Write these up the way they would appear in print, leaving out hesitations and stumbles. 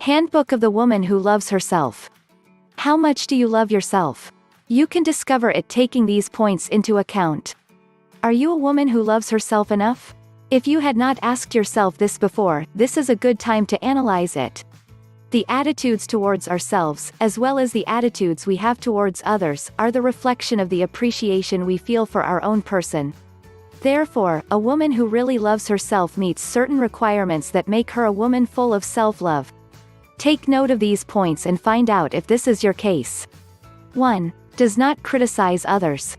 Handbook of the Woman Who Loves Herself. How much do you love yourself? You can discover it taking these points into account. Are you a woman who loves herself enough? If you had not asked yourself this before, this is a good time to analyze it. The attitudes towards ourselves, as well as the attitudes we have towards others, are the reflection of the appreciation we feel for our own person. Therefore, a woman who really loves herself meets certain requirements that make her a woman full of self-love. Take note of these points and find out if this is your case. 1. Does not criticize others.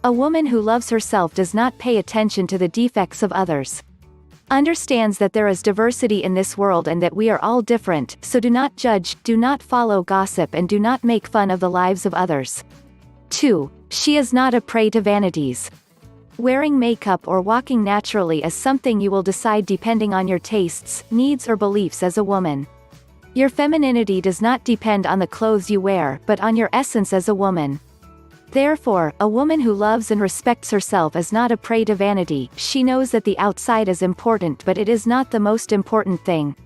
A woman who loves herself does not pay attention to the defects of others. Understands that there is diversity in this world and that we are all different, so do not judge, do not follow gossip, and do not make fun of the lives of others. 2. She is not a prey to vanities. Wearing makeup or walking naturally is something you will decide depending on your tastes, needs, or beliefs as a woman. Your femininity does not depend on the clothes you wear, but on your essence as a woman. Therefore, a woman who loves and respects herself is not a prey to vanity. She knows that the outside is important, but it is not the most important thing.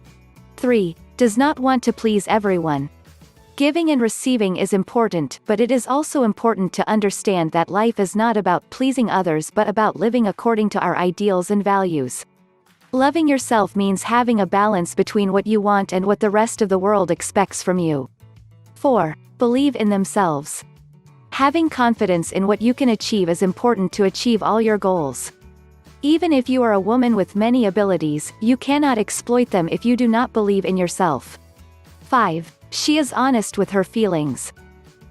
3. Does not want to please everyone. Giving and receiving is important, but it is also important to understand that life is not about pleasing others but about living according to our ideals and values. Loving yourself means having a balance between what you want and what the rest of the world expects from you. 4. Believe in themselves. Having confidence in what you can achieve is important to achieve all your goals. Even if you are a woman with many abilities, you cannot exploit them if you do not believe in yourself. 5. She is honest with her feelings.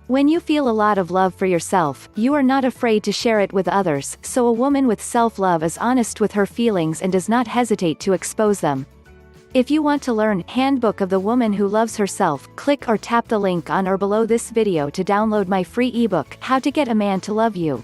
When you feel a lot of love for yourself, you are not afraid to share it with others, so a woman with self-love is honest with her feelings and does not hesitate to expose them. If you want to learn Handbook of the Woman Who Loves Herself, click or tap the link on or below this video to download my free ebook, How to Get a Man to Love You.